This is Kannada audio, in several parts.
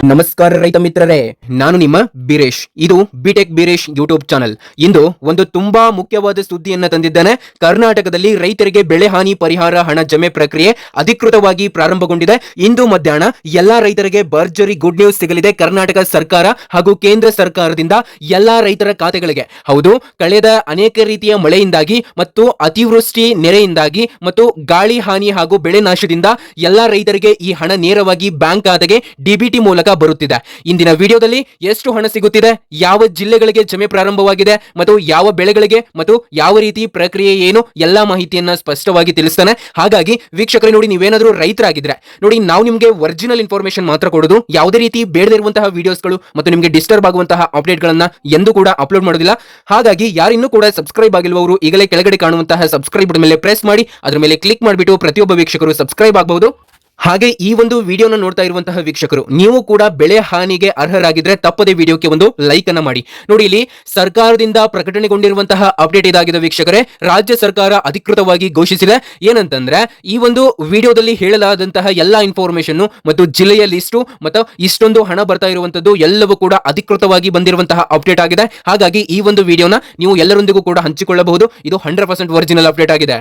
ನಮಸ್ಕಾರ ರೈತ ಮಿತ್ರರೇ, ನಾನು ನಿಮ್ಮ ಬೀರೇಶ್. ಇದು ಬಿಟೆಕ್ ಬೀರೇಶ್ ಯೂಟ್ಯೂಬ್ ಚಾನಲ್. ಇಂದು ಒಂದು ತುಂಬಾ ಮುಖ್ಯವಾದ ಸುದ್ದಿಯನ್ನ ತಂದಿದ್ದಾನೆ. ಕರ್ನಾಟಕದಲ್ಲಿ ರೈತರಿಗೆ ಬೆಳೆ ಹಾನಿ ಪರಿಹಾರ ಹಣ ಜಮೆ ಪ್ರಕ್ರಿಯೆ ಅಧಿಕೃತವಾಗಿ ಪ್ರಾರಂಭಗೊಂಡಿದೆ. ಇಂದು ಮಧ್ಯಾಹ್ನ ಎಲ್ಲಾ ರೈತರಿಗೆ ಭರ್ಜರಿ ಗುಡ್ ನ್ಯೂಸ್ ಸಿಗಲಿದೆ. ಕರ್ನಾಟಕ ಸರ್ಕಾರ ಹಾಗೂ ಕೇಂದ್ರ ಸರ್ಕಾರದಿಂದ ಎಲ್ಲಾ ರೈತರ ಖಾತೆಗಳಿಗೆ. ಹೌದು, ಕಳೆದ ಅನೇಕ ರೀತಿಯ ಮಳೆಯಿಂದಾಗಿ ಮತ್ತು ಅತಿವೃಷ್ಟಿ ನೆರೆಯಿಂದಾಗಿ ಮತ್ತು ಗಾಳಿ ಹಾನಿ ಹಾಗೂ ಬೆಳೆ ನಾಶದಿಂದ ಎಲ್ಲಾ ರೈತರಿಗೆ ಈ ಹಣ ನೇರವಾಗಿ ಬ್ಯಾಂಕ್ ಖಾತೆಗೆ ಡಿಬಿಟಿ ಮೂಲಕ ಬರುತ್ತಿದೆ. ಇಂದಿನ ವಿಡಿಯೋದಲ್ಲಿ ಎಷ್ಟು ಹಣ ಸಿಗುತ್ತಿದೆ, ಯಾವ ಜಿಲ್ಲೆಗಳಿಗೆ ಜಮೆ ಪ್ರಾರಂಭವಾಗಿದೆ ಮತ್ತು ಯಾವ ಬೆಳೆಗಳಿಗೆ ಮತ್ತು ಯಾವ ರೀತಿ ಪ್ರಕ್ರಿಯೆ ಏನು, ಎಲ್ಲಾ ಮಾಹಿತಿಯನ್ನ ಸ್ಪಷ್ಟವಾಗಿ ತಿಳಿಸ್ತಾನೆ. ಹಾಗಾಗಿ ವೀಕ್ಷಕರೇ ನೋಡಿ, ನೀವೇನಾದ್ರೂ ರೈತರಾಗಿದ್ರೆ ನೋಡಿ, ನಾವು ನಿಮಗೆ ಒರಿಜಿನಲ್ ಇನ್ಫಾರ್ಮೇಶನ್ ಮಾತ್ರ ಕೊಡೋದು. ಯಾವುದೇ ರೀತಿ ಬೇಡದಿರುವಂತಹ ವಿಡಿಯೋಸ್ಗಳು ಮತ್ತು ನಿಮಗೆ ಡಿಸ್ಟರ್ಬ್ ಆಗುವಂತಹ ಅಪ್ಡೇಟ್ ಗಳನ್ನ ಎಂದೂ ಕೂಡ ಅಪ್ಲೋಡ್ ಮಾಡೋದಿಲ್ಲ. ಹಾಗಾಗಿ ಯಾರಿನ್ನೂ ಕೂಡ ಸಬ್ಸ್ಕ್ರೈಬ್ ಆಗಿರುವವರು ಈಗಲೇ ಕೆಳಗಡೆ ಕಾಣುವಂತಹ ಸಬ್ಸ್ಕ್ರೈಬ್ ಬಟನ್ ಮೇಲೆ ಪ್ರೆಸ್ ಮಾಡಿ ಅದರ ಮೇಲೆ ಕ್ಲಿಕ್ ಮಾಡಿಬಿಟ್ಟು ಪ್ರತಿಯೊಬ್ಬ ವೀಕ್ಷಕರು ಸಬ್ಸ್ಕ್ರೈಬ್ ಆಗಬಹುದು. ಹಾಗೆ ಈ ಒಂದು ವಿಡಿಯೋನ ನೋಡ್ತಾ ಇರುವಂತಹ ವೀಕ್ಷಕರು, ನೀವು ಕೂಡ ಬೆಳೆ ಹಾನಿಗೆ ಅರ್ಹರಾಗಿದ್ರೆ ತಪ್ಪದೆ ವಿಡಿಯೋಕ್ಕೆ ಒಂದು ಲೈಕ್ ಅನ್ನ ಮಾಡಿ. ನೋಡಿ, ಇಲ್ಲಿ ಸರ್ಕಾರದಿಂದ ಪ್ರಕಟಣೆಗೊಂಡಿರುವಂತಹ ಅಪ್ಡೇಟ್ ಇದಾಗಿದೆ ವೀಕ್ಷಕರೇ. ರಾಜ್ಯ ಸರ್ಕಾರ ಅಧಿಕೃತವಾಗಿ ಘೋಷಿಸಿದೆ ಏನಂತಂದ್ರೆ, ಈ ಒಂದು ವಿಡಿಯೋದಲ್ಲಿ ಹೇಳಲಾದಂತಹ ಎಲ್ಲಾ ಇನ್ಫಾರ್ಮೇಶನ್ ಮತ್ತು ಜಿಲ್ಲೆಯ ಲಿಸ್ಟು ಮತ್ತು ಇಷ್ಟೊಂದು ಹಣ ಬರ್ತಾ ಇರುವಂತದ್ದು ಎಲ್ಲವೂ ಕೂಡ ಅಧಿಕೃತವಾಗಿ ಬಂದಿರುವಂತಹ ಅಪ್ಡೇಟ್ ಆಗಿದೆ. ಹಾಗಾಗಿ ಈ ಒಂದು ವಿಡಿಯೋನ ನೀವು ಎಲ್ಲರೊಂದಿಗೂ ಕೂಡ ಹಂಚಿಕೊಳ್ಳಬಹುದು. ಇದು 100% ಒರಿಜಿನಲ್ ಅಪ್ಡೇಟ್ ಆಗಿದೆ.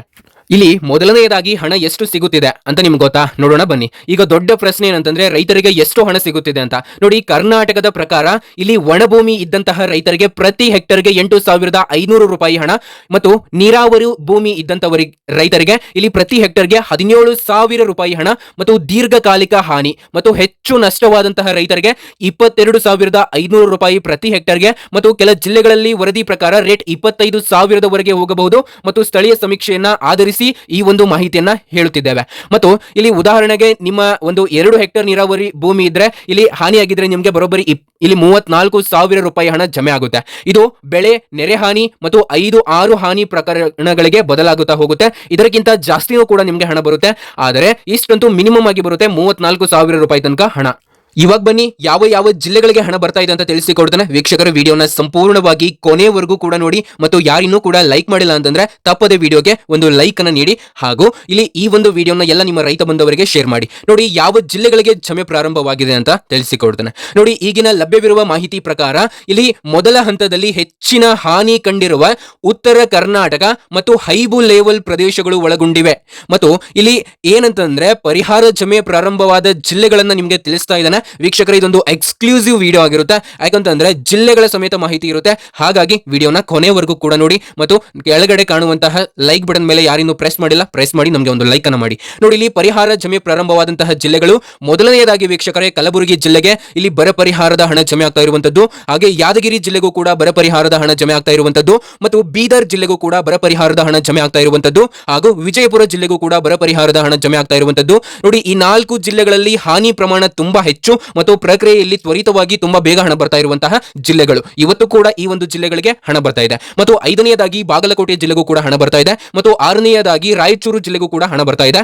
ಇಲ್ಲಿ ಮೊದಲನೆಯದಾಗಿ ಹಣ ಎಷ್ಟು ಸಿಗುತ್ತಿದೆ ಅಂತ ನಿಮ್ಗೆ ಗೊತ್ತಾ? ನೋಡೋಣ ಬನ್ನಿ. ಈಗ ದೊಡ್ಡ ಪ್ರಶ್ನೆ ಏನಂತಂದ್ರೆ, ರೈತರಿಗೆ ಎಷ್ಟು ಹಣ ಸಿಗುತ್ತಿದೆ ಅಂತ. ನೋಡಿ, ಕರ್ನಾಟಕದ ಪ್ರಕಾರ ಇಲ್ಲಿ ಒಣಭೂಮಿ ಇದ್ದಂತಹ ರೈತರಿಗೆ ಪ್ರತಿ ಹೆಕ್ಟರ್ಗೆ 8,500 ರೂಪಾಯಿ ಹಣ ಮತ್ತು ನೀರಾವರಿ ಭೂಮಿ ಇದ್ದಂತವರಿಗೆ ರೈತರಿಗೆ ಇಲ್ಲಿ ಪ್ರತಿ ಹೆಕ್ಟರ್ಗೆ 17,000 ರೂಪಾಯಿ ಹಣ ಮತ್ತು ದೀರ್ಘಕಾಲಿಕ ಹಾನಿ ಮತ್ತು ಹೆಚ್ಚು ನಷ್ಟವಾದಂತಹ ರೈತರಿಗೆ 22,500 ರೂಪಾಯಿ ಪ್ರತಿ ಹೆಕ್ಟರ್ಗೆ ಮತ್ತು ಕೆಲ ಜಿಲ್ಲೆಗಳಲ್ಲಿ ವರದಿ ಪ್ರಕಾರ ರೇಟ್ 25,000 ಹೋಗಬಹುದು ಮತ್ತು ಸ್ಥಳೀಯ ಸಮೀಕ್ಷೆಯನ್ನ ಆಧರಿಸಿ ಈ ಒಂದು ಮಾಹಿತಿಯನ್ನ ಹೇಳುತ್ತಿದ್ದೇವೆ. ಮತ್ತು ಇಲ್ಲಿ ಉದಾಹರಣೆಗೆ ನಿಮ್ಮ ಒಂದು 2 ಹೆಕ್ಟೇರ್ ನೀರಾವರಿ ಭೂಮಿ ಇದ್ರೆ ಇಲ್ಲಿ ಹಾನಿಯಾಗಿದ್ರೆ ನಿಮಗೆ ಬರೋಬ್ಬರಿ ಇಲ್ಲಿ 34,000 ರೂಪಾಯಿ ಹಣ ಜಮೆ ಆಗುತ್ತೆ. ಇದು ಬೆಳೆ ನೆರೆ ಹಾನಿ ಮತ್ತು 5-6 ಹಾನಿ ಪ್ರಕರಣಗಳಿಗೆ ಬದಲಾಗುತ್ತಾ ಹೋಗುತ್ತೆ. ಇದಕ್ಕಿಂತ ಜಾಸ್ತಿನೂ ಕೂಡ ನಿಮಗೆ ಹಣ ಬರುತ್ತೆ. ಆದರೆ ಇಷ್ಟಂತೂ ಮಿನಿಮಮ್ ಆಗಿ ಬರುತ್ತೆ 34,000 ರೂಪಾಯಿ ತನಕ ಹಣ. ಇವಾಗ ಬನ್ನಿ, ಯಾವ ಯಾವ ಜಿಲ್ಲೆಗಳಿಗೆ ಹಣ ಬರ್ತಾ ಇದೆ ಅಂತ ತಿಳಿಸಿಕೊಡ್ತಾನೆ. ವೀಕ್ಷಕರ ವಿಡಿಯೋನ ಸಂಪೂರ್ಣವಾಗಿ ಕೊನೆವರೆಗೂ ಕೂಡ ನೋಡಿ ಮತ್ತು ಯಾರಿನ್ನೂ ಕೂಡ ಲೈಕ್ ಮಾಡಿಲ್ಲ ಅಂತಂದ್ರೆ ತಪ್ಪದೆ ವಿಡಿಯೋಗೆ ಒಂದು ಲೈಕ್ ಅನ್ನ ನೀಡಿ ಹಾಗೂ ಇಲ್ಲಿ ಈ ಒಂದು ವಿಡಿಯೋನ ಎಲ್ಲ ನಿಮ್ಮ ರೈತ ಬಂಧುವರಿಗೆ ಶೇರ್ ಮಾಡಿ. ನೋಡಿ, ಯಾವ ಜಿಲ್ಲೆಗಳಿಗೆ ಜಮೆ ಪ್ರಾರಂಭವಾಗಿದೆ ಅಂತ ತಿಳಿಸಿಕೊಡ್ತಾನೆ. ನೋಡಿ, ಈಗಿನ ಲಭ್ಯವಿರುವ ಮಾಹಿತಿ ಪ್ರಕಾರ ಇಲ್ಲಿ ಮೊದಲ ಹಂತದಲ್ಲಿ ಹೆಚ್ಚಿನ ಹಾನಿ ಕಂಡಿರುವ ಉತ್ತರ ಕರ್ನಾಟಕ ಮತ್ತು ಹೈಬು ಲೆವೆಲ್ ಪ್ರದೇಶಗಳು ಒಳಗೊಂಡಿವೆ. ಮತ್ತು ಇಲ್ಲಿ ಏನಂತಂದ್ರೆ, ಪರಿಹಾರ ಜಮೆ ಪ್ರಾರಂಭವಾದ ಜಿಲ್ಲೆಗಳನ್ನ ನಿಮಗೆ ತಿಳಿಸ್ತಾ ಇದ್ದಾನೆ. ವೀಕ್ಷಕರ, ಇದೊಂದು ಎಕ್ಸ್ಕ್ಲೂಸಿವ್ ವಿಡಿಯೋ ಆಗಿರುತ್ತೆ. ಯಾಕಂತಂದ್ರೆ ಜಿಲ್ಲೆಗಳ ಸಮೇತ ಮಾಹಿತಿ ಇರುತ್ತೆ. ಹಾಗಾಗಿ ವಿಡಿಯೋನ ಕೊನೆವರೆಗೂ ಕೂಡ ನೋಡಿ ಮತ್ತು ಕೆಳಗಡೆ ಕಾಣುವಂತಹ ಲೈಕ್ ಬಟನ್ ಮೇಲೆ ಯಾರಿನ್ನೂ ಪ್ರೆಸ್ ಮಾಡಿಲ್ಲ, ಪ್ರೆಸ್ ಮಾಡಿ ನಮಗೆ ಒಂದು ಲೈಕ್ ಅನ್ನ ಮಾಡಿ. ನೋಡಿ, ಇಲ್ಲಿ ಪರಿಹಾರ ಜಮೆ ಪ್ರಾರಂಭವಾದಂತಹ ಜಿಲ್ಲೆಗಳು ಮೊದಲನೆಯದಾಗಿ ವೀಕ್ಷಕರೇ, ಕಲಬುರಗಿ ಜಿಲ್ಲೆಗೆ ಇಲ್ಲಿ ಬರ ಪರಿಹಾರದ ಹಣ ಜಮೆ ಆಗ್ತಾ ಇರುವಂತದ್ದು. ಹಾಗೆ ಯಾದಗಿರಿ ಜಿಲ್ಲೆಗೂ ಕೂಡ ಬರ ಪರಿಹಾರದ ಹಣ ಜಮೆ ಆಗ್ತಾ ಇರುವಂತದ್ದು ಮತ್ತು ಬೀದರ್ ಜಿಲ್ಲೆಗೂ ಕೂಡ ಬರ ಪರಿಹಾರದ ಹಣ ಜಮೆ ಆಗ್ತಾ ಇರುವಂತದ್ದು ಹಾಗೂ ವಿಜಯಪುರ ಜಿಲ್ಲೆಗೂ ಕೂಡ ಬರ ಪರಿಹಾರದ ಹಣ ಜಮೆ ಆಗ್ತಾ ಇರುವಂತದ್ದು. ನೋಡಿ, ಈ 4 ಜಿಲ್ಲೆಗಳಲ್ಲಿ ಹಾನಿ ಪ್ರಮಾಣ ತುಂಬಾ ಹೆಚ್ಚು ಮತ್ತು ಪ್ರಕ್ರಿಯೆಯಲ್ಲಿ ತ್ವರಿತವಾಗಿ ತುಂಬಾ ಬೇಗ ಹಣ ಬರ್ತಾ ಇರುವಂತಹ ಜಿಲ್ಲೆಗಳು. ಇವತ್ತು ಕೂಡ ಈ ಒಂದು ಜಿಲ್ಲೆಗಳಿಗೆ ಹಣ ಬರ್ತಾ ಇದೆ. ಮತ್ತು 5ನೇದಾಗಿ ಬಾಗಲಕೋಟೆ ಜಿಲ್ಲೆಗೂ ಕೂಡ ಹಣ ಬರ್ತಾ ಇದೆ ಮತ್ತು 6ನೇದಾಗಿ ರಾಯಚೂರು ಜಿಲ್ಲೆಗೂ ಕೂಡ ಹಣ ಬರ್ತಾ ಇದೆ.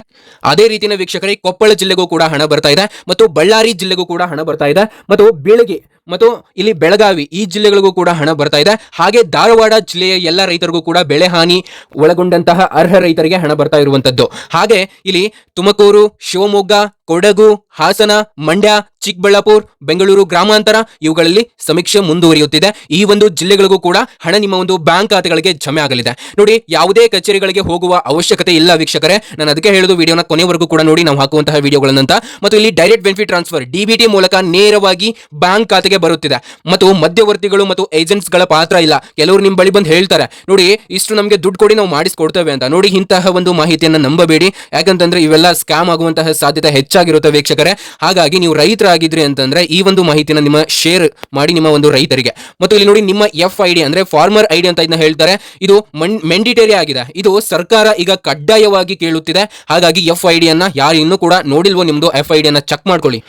ಅದೇ ರೀತಿಯ ವೀಕ್ಷಕರೇ, ಕೊಪ್ಪಳ ಜಿಲ್ಲೆಗೂ ಕೂಡ ಹಣ ಬರ್ತಾ ಇದೆ ಮತ್ತು ಬಳ್ಳಾರಿ ಜಿಲ್ಲೆಗೂ ಕೂಡ ಹಣ ಬರ್ತಾ ಇದೆ ಮತ್ತು ಬೀಳಗಿ ಮತ್ತು ಇಲ್ಲಿ ಬೆಳಗಾವಿ ಈ ಜಿಲ್ಲೆಗಳಿಗೂ ಕೂಡ ಹಣ ಬರ್ತಾ ಇದೆ. ಹಾಗೆ ಧಾರವಾಡ ಜಿಲ್ಲೆಯ ಎಲ್ಲ ರೈತರಿಗೂ ಕೂಡ ಬೆಳೆ ಹಾನಿ ಒಳಗೊಂಡಂತಹ ಅರ್ಹ ರೈತರಿಗೆ ಹಣ ಬರ್ತಾ ಇರುವಂತದ್ದು. ಹಾಗೆ ಇಲ್ಲಿ ತುಮಕೂರು, ಶಿವಮೊಗ್ಗ, ಕೊಡಗು, ಹಾಸನ, ಮಂಡ್ಯ, ಚಿಕ್ಕಬಳ್ಳಾಪುರ, ಬೆಂಗಳೂರು ಗ್ರಾಮಾಂತರ ಇವುಗಳಲ್ಲಿ ಸಮೀಕ್ಷೆ ಮುಂದುವರಿಯುತ್ತಿದೆ. ಈ ಒಂದು ಜಿಲ್ಲೆಗಳಿಗೂ ಕೂಡ ಹಣ ನಿಮ್ಮ ಒಂದು ಬ್ಯಾಂಕ್ ಖಾತೆಗಳಿಗೆ ಜಮೆ ಆಗಲಿದೆ. ನೋಡಿ, ಯಾವುದೇ ಕಚೇರಿಗಳಿಗೆ ಹೋಗುವ ಅವಶ್ಯಕತೆ ಇಲ್ಲ ವೀಕ್ಷಕರೇ. ನಾನು ಅದಕ್ಕೆ ಹೇಳುದು, ವಿಡಿಯೋನ ಕೊನೆವರೆಗೂ ಕೂಡ ನೋಡಿ, ನಾವು ಹಾಕುವಂತಹ ವಿಡಿಯೋಗಳನ್ನಂತ. ಮತ್ತು ಇಲ್ಲಿ ಡೈರೆಕ್ಟ್ ಬೆನಿಫಿಟ್ ಟ್ರಾನ್ಸ್ಫರ್ ಡಿಬಿಟಿ ಮೂಲಕ ನೇರವಾಗಿ ಬ್ಯಾಂಕ್ ಖಾತೆಗೆ ಬರುತ್ತಿದೆ ಮತ್ತು ಮಧ್ಯವರ್ತಿಗಳು ಮತ್ತು ಏಜೆಂಟ್ಸ್ ಗಳ ಪಾತ್ರ ಇಲ್ಲ. ಕೆಲವರು ನಿಮ್ಮ ಬಳಿ ಬಂದು ಹೇಳ್ತಾರೆ, ನೋಡಿ ಇಷ್ಟು ನಮಗೆ ದುಡ್ಡು ಕೊಡಿ ನಾವು ಮಾಡಿಸ್ಕೊಡ್ತೇವೆ ಅಂತ. ನೋಡಿ, ಇಂತಹ ಒಂದು ಮಾಹಿತಿಯನ್ನ ನಂಬಬೇಡಿ. ಯಾಕಂತಂದ್ರೆ ಇವೆಲ್ಲ ಸ್ಕ್ಯಾಮ್ ಆಗುವಂತಹ ಸಾಧ್ಯತೆ ಹೆಚ್ಚಾಗಿರುತ್ತೆ ವೀಕ್ಷಕರೇ. ಹಾಗಾಗಿ ನೀವು ರೈತರಾಗಿದ್ರಿ ಅಂತಂದ್ರೆ ಈ ಒಂದು ಮಾಹಿತಿನ ನಿಮ್ಮ ಶೇರ್ ಮಾಡಿ ನಿಮ್ಮ ಒಂದು ರೈತರಿಗೆ. ಮತ್ತು ಇಲ್ಲಿ ನೋಡಿ, ನಿಮ್ಮ FID ಅಂದ್ರೆ ಫಾರ್ಮರ್ ID ಅಂತ ಇದನ್ನ ಹೇಳ್ತಾರೆ. ಇದು ಮೆಂಡಿಟರಿ ಆಗಿದೆ. ಇದು ಸರ್ಕಾರ ಈಗ ಕಡ್ಡಾಯವಾಗಿ ಕೇಳುತ್ತಿದೆ. ಹಾಗಾಗಿ FID ಅನ್ನ ಯಾರು ಇನ್ನೂ ಕೂಡ ನೋಡಿಲ್ವೋ ನಿಮ್ದು FID ಅನ್ನ ಚೆಕ್ ಮಾಡ್ಕೊಳ್ಳಿ.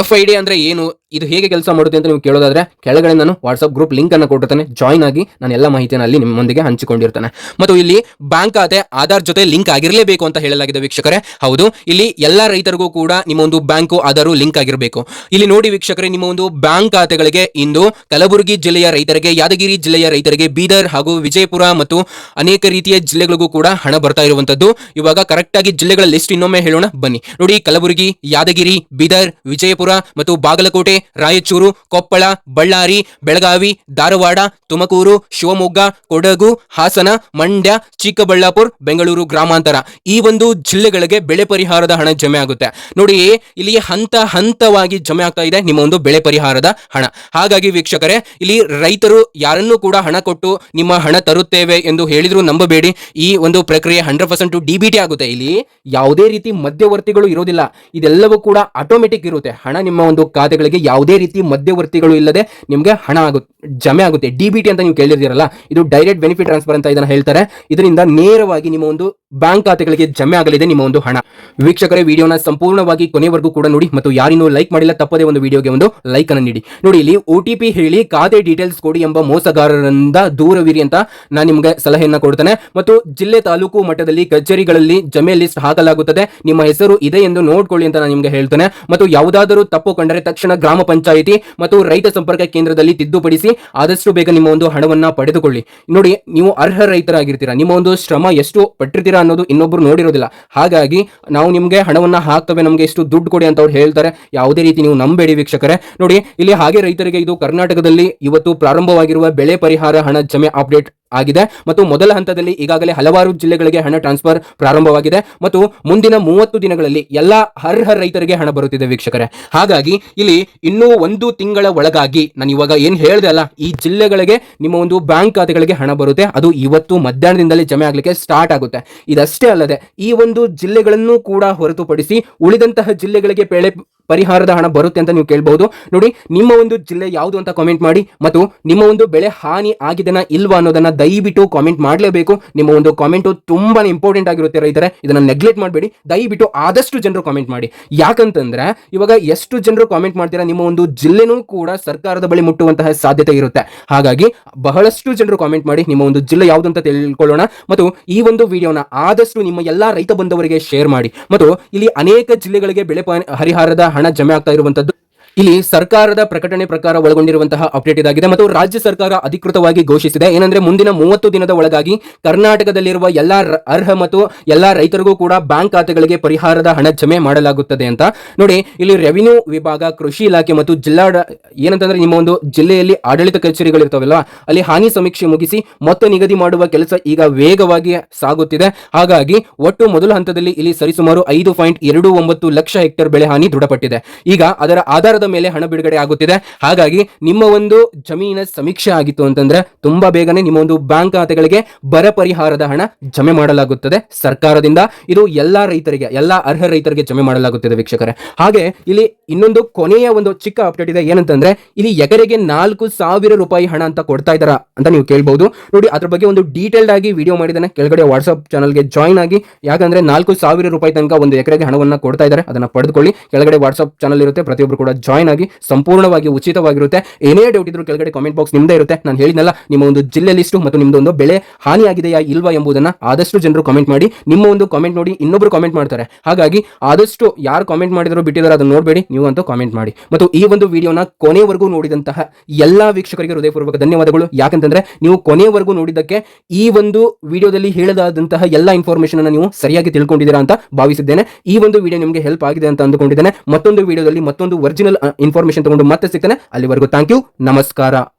FID ಅಂದ್ರೆ ಏನು, ಇದು ಹೇಗೆ ಕೆಲಸ ಮಾಡುತ್ತೆ ಅಂತ ನೀವು ಕೇಳೋದಾದ್ರೆ ಕೆಳಗಡೆ ನಾನು ವಾಟ್ಸ್ಆಪ್ ಗ್ರೂಪ್ ಲಿಂಕ್ ಅನ್ನು ಕೊಟ್ಟಿರ್ತೇನೆ. ಜಾಯಿನ್ ಆಗಿ ನಾನು ಎಲ್ಲ ಮಾಹಿತಿಯನ್ನು ಅಲ್ಲಿ ನಿಮ್ಮೊಂದಿಗೆ ಹಂಚಿಕೊಂಡಿರ್ತೇನೆ. ಮತ್ತು ಇಲ್ಲಿ ಬ್ಯಾಂಕ್ ಖಾತೆ ಆಧಾರ್ ಜೊತೆ ಲಿಂಕ್ ಆಗಿರಲೇಬೇಕು ಅಂತ ಹೇಳಲಾಗಿದೆ ವೀಕ್ಷಕರೇ. ಹೌದು, ಇಲ್ಲಿ ಎಲ್ಲ ರೈತರಿಗೂ ಕೂಡ ನಿಮ್ಮ ಒಂದು ಬ್ಯಾಂಕು ಆಧಾರು ಲಿಂಕ್ ಆಗಿರಬೇಕು. ಇಲ್ಲಿ ನೋಡಿ ವೀಕ್ಷಕರೇ, ನಿಮ್ಮ ಒಂದು ಬ್ಯಾಂಕ್ ಖಾತೆಗಳಿಗೆ ಇಂದು ಕಲಬುರಗಿ ಜಿಲ್ಲೆಯ ರೈತರಿಗೆ, ಯಾದಗಿರಿ ಜಿಲ್ಲೆಯ ರೈತರಿಗೆ, ಬೀದರ್ ಹಾಗೂ ವಿಜಯಪುರ ಮತ್ತು ಅನೇಕ ರೀತಿಯ ಜಿಲ್ಲೆಗಳಿಗೂ ಕೂಡ ಹಣ ಬರ್ತಾ ಇರುವಂತದ್ದು. ಇವಾಗ ಕರೆಕ್ಟ್ ಆಗಿ ಜಿಲ್ಲೆಗಳ ಲಿಸ್ಟ್ ಇನ್ನೊಮ್ಮೆ ಹೇಳೋಣ ಬನ್ನಿ. ನೋಡಿ, ಕಲಬುರಗಿ, ಯಾದಗಿರಿ, ಬೀದರ್, ವಿಜಯಪುರ ಮತ್ತು ಬಾಗಲಕೋಟೆ, ರಾಯಚೂರು, ಕೊಪ್ಪಳ, ಬಳ್ಳಾರಿ, ಬೆಳಗಾವಿ, ಧಾರವಾಡ, ತುಮಕೂರು, ಶಿವಮೊಗ್ಗ, ಕೊಡಗು, ಹಾಸನ, ಮಂಡ್ಯ, ಚಿಕ್ಕಬಳ್ಳಾಪುರ, ಬೆಂಗಳೂರು ಗ್ರಾಮಾಂತರ ಈ ಒಂದು ಜಿಲ್ಲೆಗಳಿಗೆ ಬೆಳೆ ಪರಿಹಾರದ ಹಣ ಜಮೆ ಆಗುತ್ತೆ. ನೋಡಿ, ಇಲ್ಲಿ ಹಂತ ಹಂತವಾಗಿ ಜಮೆ ಆಗ್ತಾ ಇದೆ ನಿಮ್ಮ ಒಂದು ಬೆಳೆ ಪರಿಹಾರದ ಹಣ. ಹಾಗಾಗಿ ವೀಕ್ಷಕರೇ, ಇಲ್ಲಿ ರೈತರು ಯಾರನ್ನೂ ಕೂಡ ಹಣ ಕೊಟ್ಟು ನಿಮ್ಮ ಹಣ ತರುತ್ತೇವೆ ಎಂದು ಹೇಳಿದ್ರು ನಂಬಬೇಡಿ. ಈ ಒಂದು ಪ್ರಕ್ರಿಯೆ 100% ಡಿಬಿಟಿ ಆಗುತ್ತೆ. ಇಲ್ಲಿ ಯಾವುದೇ ರೀತಿ ಮಧ್ಯವರ್ತಿಗಳು ಇರೋದಿಲ್ಲ. ಇದೆಲ್ಲವೂ ಕೂಡ ಆಟೋಮೆಟಿಕ್ ಇರುತ್ತೆ. ಹಣ ನಿಮ್ಮ ಒಂದು ಖಾತೆಗಳಿಗೆ ಯಾವುದೇ ರೀತಿ ಮಧ್ಯವರ್ತಿಗಳು ಇಲ್ಲದೆ ನಿಮಗೆ ಹಣ ಜಮೆ ಆಗುತ್ತೆ. ಡಿಬಿಟಿ ಅಂತ ನೀವು ಕೇಳಿದಿರಲ್ಲ, ಇದು ಡೈರೆಕ್ಟ್ ಬೆನಿಫಿಟ್ ಟ್ರಾನ್ಸ್ಫರ್ ಅಂತ ಇದನ್ನ ಹೇಳ್ತಾರೆ. ಇದರಿಂದ ನೇರವಾಗಿ ನಿಮ್ಮ ಒಂದು ಬ್ಯಾಂಕ್ ಖಾತೆಗಳಿಗೆ ಜಮೆ ಆಗಲಿದೆ ನಿಮ್ಮ ಒಂದು ಹಣ. ವೀಕ್ಷಕರೇ, ವಿಡಿಯೋನ ಸಂಪೂರ್ಣವಾಗಿ ಕೊನೆವರೆಗೂ ಕೂಡ ನೋಡಿ ಮತ್ತು ಯಾರಿನ್ನೂ ಲೈಕ್ ಮಾಡಿಲ್ಲ ತಪ್ಪದೇ ಒಂದು ವಿಡಿಯೋಗೆ ಒಂದು ಲೈಕ್ ಅನ್ನು ನೀಡಿ. ನೋಡಿ, ಇಲ್ಲಿ OTP ಹೇಳಿ ಖಾತೆ ಡೀಟೇಲ್ಸ್ ಕೊಡಿ ಎಂಬ ಮೋಸಗಾರರಿಂದ ದೂರವಿರಿ ಅಂತ ನಾನು ನಿಮಗೆ ಸಲಹೆಯನ್ನ ಕೊಡ್ತೇನೆ. ಮತ್ತು ಜಿಲ್ಲೆ ತಾಲೂಕು ಮಟ್ಟದಲ್ಲಿ ಕಚೇರಿಗಳಲ್ಲಿ ಜಮೆ ಲಿಸ್ಟ್ ಹಾಕಲಾಗುತ್ತದೆ. ನಿಮ್ಮ ಹೆಸರು ಇದೆ ಎಂದು ನೋಡ್ಕೊಳ್ಳಿ ಅಂತ ನಾನು ನಿಮಗೆ ಹೇಳ್ತೇನೆ. ಮತ್ತು ಯಾವುದಾದರೂ ತಪ್ಪು ಕಂಡರೆ ತಕ್ಷಣ ಗ್ರಾಮ ಪಂಚಾಯಿತಿ ಮತ್ತು ರೈತ ಸಂಪರ್ಕ ಕೇಂದ್ರದಲ್ಲಿ ತಿದ್ದುಪಡಿಸಿ ಆದಷ್ಟು ಬೇಗ ನಿಮ್ಮ ಒಂದು ಹಣವನ್ನ ಪಡೆದುಕೊಳ್ಳಿ. ನೋಡಿ, ನೀವು ಅರ್ಹ ರೈತರಾಗಿರ್ತೀರಾ. ನಿಮ್ಮ ಒಂದು ಶ್ರಮ ಎಷ್ಟು ಪಟ್ಟಿರ್ತೀರಾ ಅನ್ನೋದು ಇನ್ನೊಬ್ರು ನೋಡಿರೋದಿಲ್ಲ. ಹಾಗಾಗಿ ನಾವು ನಿಮಗೆ ಹಣವನ್ನ ಹಾಕ್ತವೆ, ನಮಗೆ ಎಷ್ಟು ದುಡ್ಡು ಕೊಡಿ ಅಂತ ಅವ್ರು ಹೇಳ್ತಾರೆ. ಯಾವುದೇ ರೀತಿ ನೀವು ನಂಬೇಡಿ ವೀಕ್ಷಕರೇ. ನೋಡಿ, ಇಲ್ಲಿ ಹಾಗೆ ರೈತರಿಗೆ ಇದು ಕರ್ನಾಟಕದಲ್ಲಿ ಇವತ್ತು ಪ್ರಾರಂಭವಾಗಿರುವ ಬೆಳೆ ಪರಿಹಾರ ಹಣ ಜಮೆ ಅಪ್ಡೇಟ್ ಆಗಿದೆ. ಮತ್ತು ಮೊದಲ ಹಂತದಲ್ಲಿ ಈಗಾಗಲೇ ಹಲವಾರು ಜಿಲ್ಲೆಗಳಿಗೆ ಹಣ ಟ್ರಾನ್ಸ್ಫರ್ ಪ್ರಾರಂಭವಾಗಿದೆ ಮತ್ತು ಮುಂದಿನ 30 ದಿನಗಳಲ್ಲಿ ಎಲ್ಲಾ ಅರ್ಹ ರೈತರಿಗೆ ಹಣ ಬರುತ್ತಿದೆ ವೀಕ್ಷಕರೇ. ಹಾಗಾಗಿ ಇಲ್ಲಿ ಇನ್ನೂ 1 ತಿಂಗಳ ಒಳಗಾಗಿ ನಾನು ಇವಾಗ ಏನ್ ಹೇಳಿದೆ ಅಲ್ಲ, ಈ ಜಿಲ್ಲೆಗಳಿಗೆ ನಿಮ್ಮ ಒಂದು ಬ್ಯಾಂಕ್ ಖಾತೆಗಳಿಗೆ ಹಣ ಬರುತ್ತೆ. ಅದು ಇವತ್ತು ಮಧ್ಯಾಹ್ನದಿಂದಲೇ ಜಮೆ ಆಗ್ಲಿಕ್ಕೆ ಸ್ಟಾರ್ಟ್ ಆಗುತ್ತೆ. ಇದಷ್ಟೇ ಅಲ್ಲದೆ ಈ ಒಂದು ಜಿಲ್ಲೆಗಳನ್ನು ಕೂಡ ಹೊರತುಪಡಿಸಿ ಉಳಿದಂತಹ ಜಿಲ್ಲೆಗಳಿಗೆ ಬೆಳೆ ಪರಿಹಾರದ ಹಣ ಬರುತ್ತೆ ಅಂತ ನೀವು ಕೇಳಬಹುದು. ನೋಡಿ, ನಿಮ್ಮ ಒಂದು ಜಿಲ್ಲೆ ಯಾವುದು ಅಂತ ಕಾಮೆಂಟ್ ಮಾಡಿ ಮತ್ತು ನಿಮ್ಮ ಒಂದು ಬೆಳೆ ಹಾನಿ ಆಗಿದೆನಾ ಇಲ್ವಾ ಅನ್ನೋದನ್ನ ದಯವಿಟ್ಟು ಕಾಮೆಂಟ್ ಮಾಡಲೇಬೇಕು. ನಿಮ್ಮ ಒಂದು ಕಾಮೆಂಟ್ ತುಂಬಾ ಇಂಪಾರ್ಟೆಂಟ್ ಆಗಿರುತ್ತೆ ರೈತರೆ, ಇದನ್ನ ನೆಗ್ಲೆಕ್ಟ್ ಮಾಡಬೇಡಿ. ದಯವಿಟ್ಟು ಆದಷ್ಟು ಜನರು ಕಾಮೆಂಟ್ ಮಾಡಿ. ಯಾಕಂತಂದ್ರೆ ಇವಾಗ ಎಷ್ಟು ಜನರು ಕಾಮೆಂಟ್ ಮಾಡ್ತೀರಾ, ನಿಮ್ಮ ಒಂದು ಜಿಲ್ಲೆನೂ ಕೂಡ ಸರ್ಕಾರದ ಬಳಿ ಮುಟ್ಟುವಂತಹ ಸಾಧ್ಯತೆ ಇರುತ್ತೆ. ಹಾಗಾಗಿ ಬಹಳಷ್ಟು ಜನರು ಕಾಮೆಂಟ್ ಮಾಡಿ ನಿಮ್ಮ ಒಂದು ಜಿಲ್ಲೆ ಯಾವುದು ಅಂತ ತಿಳ್ಕೊಳ್ಳೋಣ. ಮತ್ತು ಈ ಒಂದು ವಿಡಿಯೋನ ಆದಷ್ಟು ನಿಮ್ಮ ಎಲ್ಲಾ ರೈತ ಬಂಧುವರಿಗೆ ಶೇರ್ ಮಾಡಿ. ಮತ್ತು ಇಲ್ಲಿ ಅನೇಕ ಜಿಲ್ಲೆಗಳಿಗೆ ಬೆಳೆ ಪರಿಹಾರದ ಹಣ ಜಮೆ ಆಗ್ತಾ ಇರುವಂತದ್ದು ಇಲ್ಲಿ ಸರ್ಕಾರದ ಪ್ರಕಟಣೆ ಪ್ರಕಾರ ಒಳಗೊಂಡಿರುವಂತಹ ಅಪ್ಡೇಟ್ ಇದಾಗಿದೆ. ಮತ್ತು ರಾಜ್ಯ ಸರ್ಕಾರ ಅಧಿಕೃತವಾಗಿ ಘೋಷಿಸಿದೆ ಏನಂದ್ರೆ ಮುಂದಿನ 30 ದಿನದ ಒಳಗಾಗಿ ಕರ್ನಾಟಕದಲ್ಲಿರುವ ಎಲ್ಲಾ ಅರ್ಹ ಮತ್ತು ಎಲ್ಲಾ ರೈತರಿಗೂ ಕೂಡ ಬ್ಯಾಂಕ್ ಖಾತೆಗಳಿಗೆ ಪರಿಹಾರದ ಹಣ ಜಮೆ ಮಾಡಲಾಗುತ್ತದೆ ಅಂತ. ನೋಡಿ, ಇಲ್ಲಿ ರೆವಿನ್ಯೂ ವಿಭಾಗ, ಕೃಷಿ ಇಲಾಖೆ ಮತ್ತು ಜಿಲ್ಲಾ ಏನಂತಂದ್ರೆ ನಿಮ್ಮ ಒಂದು ಜಿಲ್ಲೆಯಲ್ಲಿ ಆಡಳಿತ ಕಚೇರಿಗಳಿರ್ತಾವಲ್ಲ, ಅಲ್ಲಿ ಹಾನಿ ಸಮೀಕ್ಷೆ ಮುಗಿಸಿ ಮೊತ್ತ ನಿಗದಿ ಮಾಡುವ ಕೆಲಸ ಈಗ ವೇಗವಾಗಿ ಸಾಗುತ್ತಿದೆ. ಹಾಗಾಗಿ ಒಟ್ಟು ಮೊದಲ ಹಂತದಲ್ಲಿ ಇಲ್ಲಿ ಸರಿಸುಮಾರು 5.29 ಲಕ್ಷ ಹೆಕ್ಟೇರ್ ಬೆಳೆ ಹಾನಿ ದೃಢಪಟ್ಟಿದೆ. ಈಗ ಅದರ ಆಧಾರದ ಮೇಲೆ ಹಣ ಬಿಡುಗಡೆ ಆಗುತ್ತಿದೆ. ಹಾಗಾಗಿ ನಿಮ್ಮ ಒಂದು ಜಮೀನಿನ ಸಮೀಕ್ಷೆ ಆಗಿತ್ತು ಅಂತಂದ್ರೆ ತುಂಬಾ ಬೇಗನೆ ನಿಮ್ಮ ಒಂದು ಬ್ಯಾಂಕ್ ಖಾತೆಗಳಿಗೆ ಬರ ಪರಿಹಾರದ ಹಣ ಜಮೆ ಮಾಡಲಾಗುತ್ತದೆ ಸರ್ಕಾರದಿಂದ. ಇದು ಎಲ್ಲಾ ರೈತರಿಗೆ, ಎಲ್ಲಾ ಅರ್ಹ ರೈತರಿಗೆ ಜಮೆ ಮಾಡಲಾಗುತ್ತದೆ ವೀಕ್ಷಕರೇ. ಹಾಗೆ ಇಲ್ಲಿ ಇನ್ನೊಂದು ಕೊನೆಯ ಒಂದು ಚಿಕ್ಕ ಅಪ್ಡೇಟ್ ಇದೆ. ಏನಂತಂದ್ರೆ ಇಲ್ಲಿ ಎಕರೆಗೆ 4,000 ರೂಪಾಯಿ ಹಣ ಅಂತ ಕೊಡ್ತಾ ಇದ್ದಾರಾ ಅಂತ ನೀವು ಕೇಳಬಹುದು. ನೋಡಿ, ಅದ್ರ ಬಗ್ಗೆ ಒಂದು ಡೀಟೇಲ್ಡ್ ಆಗಿ ವಿಡಿಯೋ ಮಾಡಿದ್ದಾನೆ. ಕೆಳಗಡೆ ವಾಟ್ಸ್ಆಪ್ ಚಾನಲ್ಗೆ ಜಾಯ್ನ್ ಆಗಿ. ಯಾಕಂದ್ರೆ 4,000 ರೂಪಾಯಿ ತನಕ ಒಂದು ಎಕರೆಗೆ ಹಣವನ್ನ ಕೊಡ್ತಾ ಇದ್ದಾರೆ. ಅದನ್ನ ಪಡೆದುಕೊಳ್ಳಿ. ಕೆಳಗಡೆ ವಾಟ್ಸ್ಆಪ್ ಚಾನಲ್ ಇರುತ್ತೆ, ಪ್ರತಿಯೊಬ್ಬರು ಕೂಡ ಜಾಯ್ನ್ ಆಗಿ. ಸಂಪೂರ್ಣವಾಗಿ ಉಚಿತವಾಗಿರುತ್ತೆ. ಏನೇ ಡೌಟ್ ಇದ್ರೂ ಕೆಳಗಡೆ ಕಾಮೆಂಟ್ ಬಾಕ್ಸ್ ನಿಮ್ದೇ ಇರುತ್ತೆ. ನಾನು ಹೇಳಿದ್ನಲ್ಲ, ನಿಮ್ಮ ಒಂದು ಜಿಲ್ಲೆ ಲಿಸ್ಟು ಮತ್ತು ನಿಮ್ದು ಒಂದು ಬೆಳೆ ಹಾನಿ ಆಗಿದೆಯಾ ಇಲ್ವಾ ಎಂಬುದನ್ನ ಆದಷ್ಟು ಜನರು ಕಾಮೆಂಟ್ ಮಾಡಿ. ನಿಮ್ಮ ಒಂದು ಕಾಮೆಂಟ್ ನೋಡಿ ಇನ್ನೊಬ್ರು ಕಾಮೆಂಟ್ ಮಾಡ್ತಾರೆ. ಹಾಗಾಗಿ ಆದಷ್ಟು ಯಾರು ಕಾಮೆಂಟ್ ಮಾಡಿದ್ರು ಬಿಟ್ಟಿದ್ದಾರೆ ಅದನ್ನ ನೋಡಬೇಡಿ, ನೀವು ಅಂತೂ ಕಾಮೆಂಟ್ ಮಾಡಿ. ಮತ್ತು ಈ ಒಂದು ವಿಡಿಯೋನ ಕೊನೆವರೆಗೂ ನೋಡಿದಂತಹ ಎಲ್ಲಾ ವೀಕ್ಷಕರಿಗೆ ಹೃದಯಪೂರ್ವಕ ಧನ್ಯವಾದಗಳು. ಯಾಕಂತಂದ್ರೆ ನೀವು ಕೊನೆವರೆಗೂ ನೋಡಿದ್ದಕ್ಕೆ ಈ ಒಂದು ವಿಡಿಯೋದಲ್ಲಿ ಹೇಳದಾದಂತಹ ಎಲ್ಲಾ ಇನ್ಫಾರ್ಮೇಶನ್ ಅನ್ನು ನೀವು ಸರಿಯಾಗಿ ತಿಳ್ಕೊಂಡಿದ್ದೀರಾ ಅಂತ ಭಾವಿಸಿದ್ದೇನೆ. ಈ ಒಂದು ವಿಡಿಯೋ ನಿಮಗೆ ಹೆಲ್ಪ್ ಆಗಿದೆ ಅಂತ ಅಂದುಕೊಂಡಿದ್ದೇನೆ. ಮತ್ತೊಂದು ವಿಡಿಯೋದಲ್ಲಿ ಮತ್ತೊಂದು ಒರಿಜಿನಲ್ ಇನ್ಫಾರ್ಮೇಶನ್ ತಗೊಂಡು ಮತ್ತೆ ಸಿಗ್ತಾನೆ. ಅಲ್ಲಿವರೆಗೂ ಥ್ಯಾಂಕ್ ಯು, ನಮಸ್ಕಾರ.